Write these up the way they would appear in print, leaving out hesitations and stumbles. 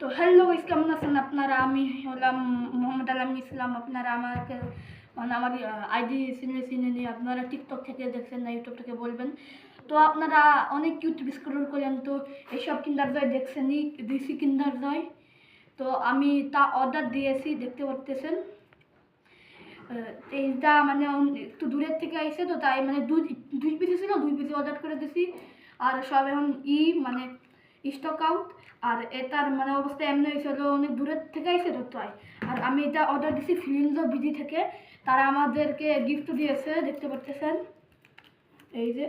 তো hello guys, কেমন আছেন আপনারা? আমি হলাম মোহাম্মদ আলম ইসলাম। আপনারা আমাকে মানে আমার আইডি চিনে নিয়ে আপনারা টিকটক থেকে দেখছেন না ইউটিউব থেকে বলবেন। তো আপনারা অনেক ইউটিউব স্ক্রল করেন, তো এইসব কিন্ডার জয় দেখছেন দিছি কিন্ডার জয়। তো আমি তা অর্ডার দিয়েছি, দেখতে পারতেছেন। এইটা মানে একটু দূরের থেকে আইসে, তো তাই মানে দুই পিসি ছিল, 2 পিসি অর্ডার করে দিছি। আর সব এখন মানে স্টক আউট। আর এটার মানে অবস্থা এমনি হয়েছিল, অনেক দূরের থেকে আইসে তো তাই। আর আমি এটা অর্ডার দিছি ফিলিংস বিডি থেকে। তারা আমাদেরকে গিফট দিয়েছে, দেখতে পারতেছেন এই যে।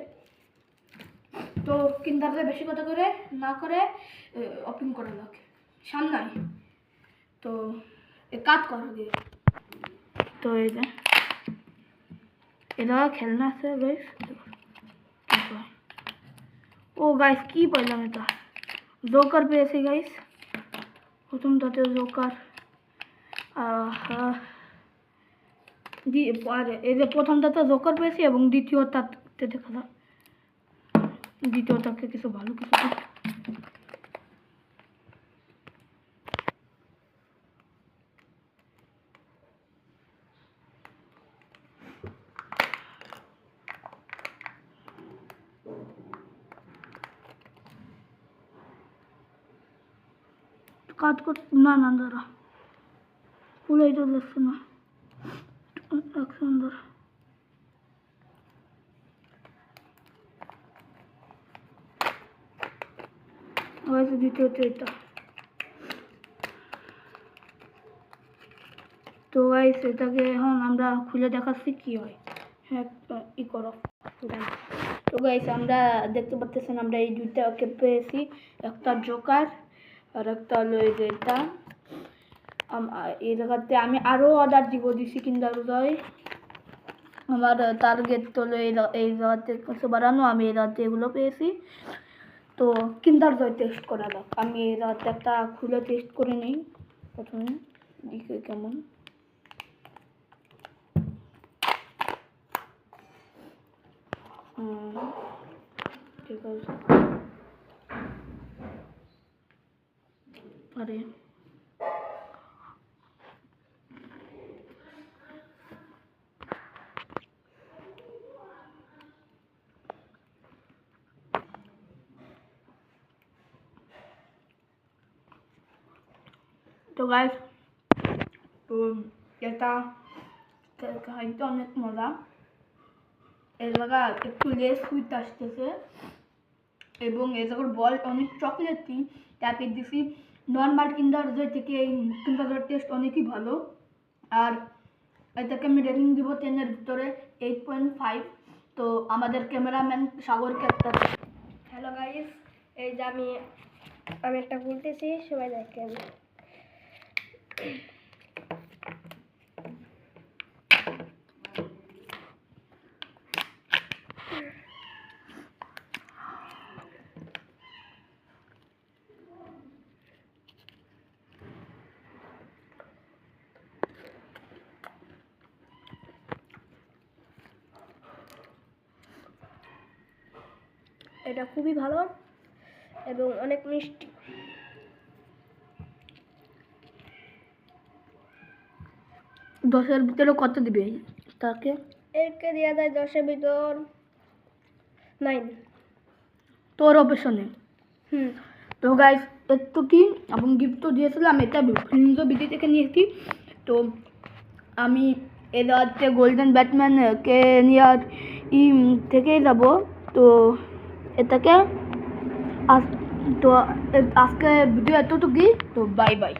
তো কিন্ডারে বেশি কথা করে না করে ওপেন করা লাগে সামনে। তো কাজ করা দিয়ে তো এই যে এটা খেলনা আছে গাইস। ও গাইস কি পাইলাম, এটা জোকার পেয়েছি গাইস। প্রথমটাতে জোকার, এই যে প্রথমটাতে জোকার পেয়েছি এবং দ্বিতীয়টাতে দেখা যাক দ্বিতীয়টাকে কিছু ভালো কিছু কাজ কর না না দাঁড়া পুরাই তো দেখছে না এক সুন্দর। হয়তো দ্বিতীয়ত এটা। তো গাইস এটাকে এখন আমরা খুলে দেখাচ্ছি কি হয়। হ্যাঁ ই করো। তো গাইস আমরা দেখতে পাচ্ছেন আমরা এই দুইটাকে পেয়েছি, একটা জোকার আর একটা হলো এই যে এটা। এই জায়গাতে আমি আরও অর্ডার দিছি কিন্ডার জয়। আমার টার্গেট হলো এই জায়গাতে কিছু বাড়ানো, আমি এই জায়গাতে এগুলো পেয়েছি। তো কিন্ডার জয় টেস্ট করা যাক। আমি এই জায়গাতে একটা খুলে টেস্ট করে নিই প্রথমে, দেখি কেমন। ঠিক আছে, আরে তো গাইস, তো এটা খাইতে অনেক মজা। এই জায়গা একটু লেস সুইট আসতেছে এবং এই জায়গার বল অনেক চকলেটি ট্যাপে দিছি। নর্মাল কিন্ডার জয় থেকে এই কিন্ডার জয়ের টেস্ট অনেকই ভালো। আর এটাকে আমি রেটিং দিব 10-এর ভিতরে 8.5। তো আমাদের ক্যামেরাম্যান সাগরকে একটা। হ্যালো গাইস, এই যে আমি একটা বলতেছি, সবাই দেখেন। এটা খুবই ভালো এবং অনেক মিষ্টি। 10-এর ভিতরে কত দিবে তাকে? একে দেওয়া যায় 10-এর ভিতর 9। তোর অপশনে। তো গাইস একটু কি এবং গিফট তো দিয়েছিলাম, এটা ফিল্মস বিডি থেকে নিয়েছি। তো আমি এর হচ্ছে গোল্ডেন ব্যাটম্যান কে নিয়ে থেকেই যাব। তো এটাকে তো আজকে ভিডিও এতটুকুই। তো বাই বাই।